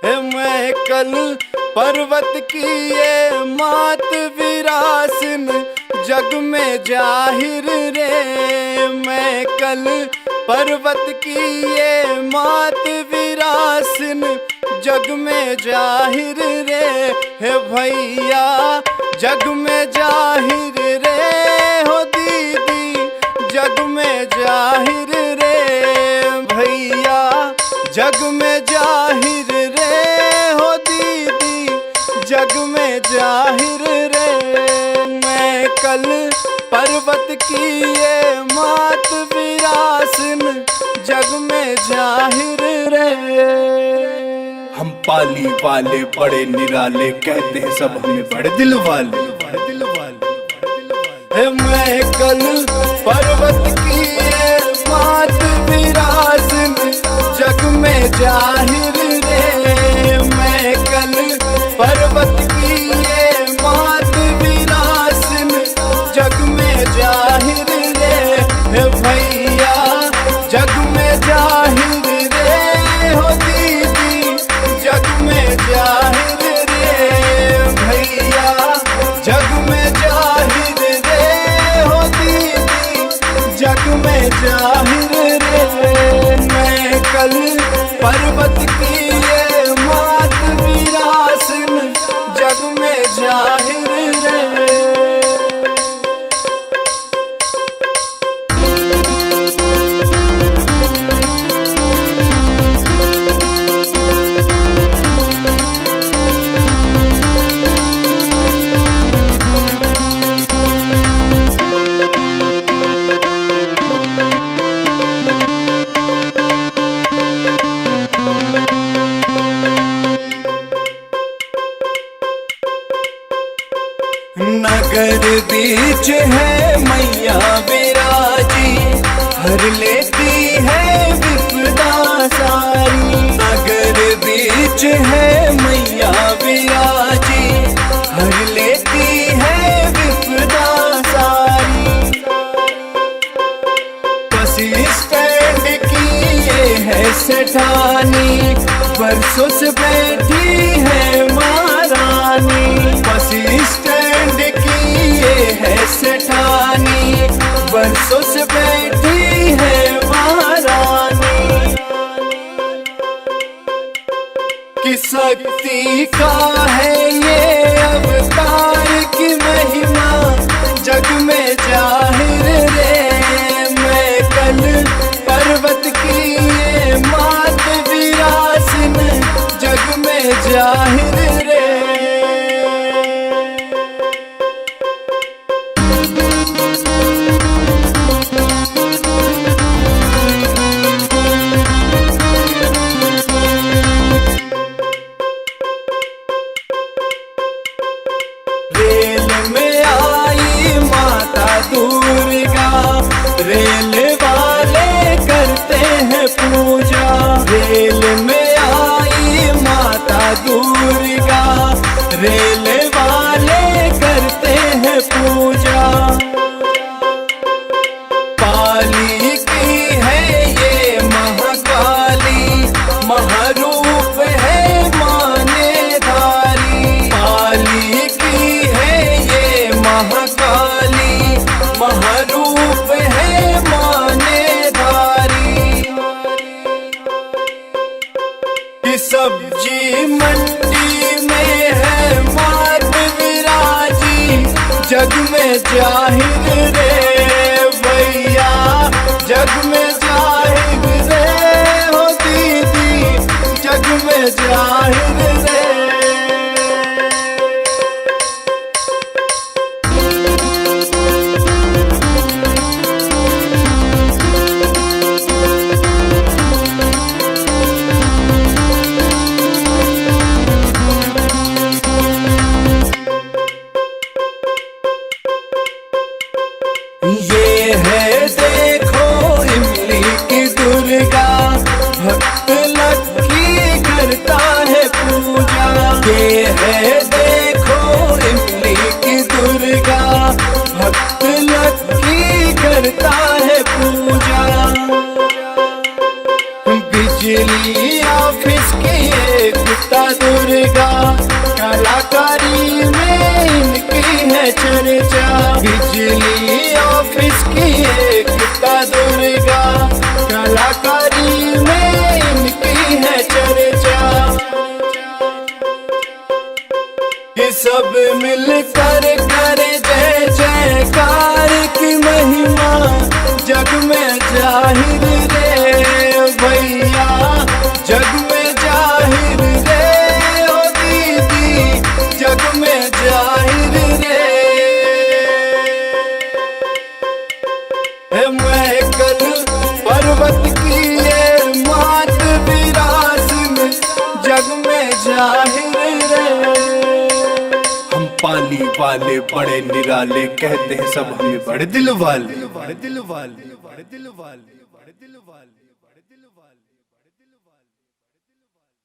मैं कल पर्वत की ये मात विरासन जग में जाहिर रे। मैं कल पर्वत की ये मात विरासन जग में जाहिर रे। हे भैया जग में जाहिर रे, हो दीदी जग में जाहिर रे। भैया जग में जाहिर रे, हो दीदी जग में जाहिर रे। मैं कल पर्वत की ये मात विरासन जग में जाहिर रे। हम पाली वाले बड़े निराले, कहते हैं सब हमें बड़े दिल वाले। मैं कल पर्वत की ये मात विरासन जग में जाहिर रे। मैं कल पर्वत की ये मात विरासन जग में जाहिर रे। हे भैया जग में जाहिर रे, हो दीदी जग में जाहिर रे। भैया जग में जाहिर रे, हो दीदी जग में जाहिर रे। मैं कल पर्वत की ये मात विरासन जग में जाहिर रे। नगर बीच है मैया विराजी, हर लेती है विपदा सारी। नगर बीच है मैया विराजी, हर लेती है विपदा सारी। बस स्टैंड की ये है सेठानी, बरसों से बैठी है महारानी। बस स्टैंड की ये है सेठानी, बरसों से बैठी है महारानी। कि शक्ति का है ये अवतार की महिमा जग में जाहिर रे। मैं कल पर्वत की ये मात विरासन जग में जाहिर रे। रेल में आई माता दुर्गा, रेल वाले करते हैं पूजा। रेल में आई माता दुर्गा, रेल वाले करते हैं पूजा। पाली की है ये महाकाली, महारूप है माने धारी। पाली की है ये महाकाली, महारूप है माने धारी। कि सब्जी मंडी में है मात विराजी, जग में जाहिर रे। भैया जग में जाहिर रे, हो दीदी जग में जाहिर रे। ये है देखो इमली की दुर्गा, भक्त लक्ष्मी करता है पूजा। ये है देखो इमली की दुर्गा, भक्त लक्ष्मी करता है पूजा। बिजली ऑफिस की एक चर्चा, बिजली ऑफिस की एकता दुर्गा, कलाकारी में इनकी है चर्चा। कि सब मिलकर करे जय जयकार की महिमा, जग में जाहिर रे भैया, जग में जाहिर रे ओ दीदी, जग में जाहिर रे। मैं कल पर्वत की ये मात विरासत, जग में जाहिर रे। हम पाली वाले बड़े निराले, कहते हैं सब हमें बड़े दिल वाले, बड़े दिल वाले, बड़े दिल वाले, बड़े दिल वाले, बड़े दिल वाले।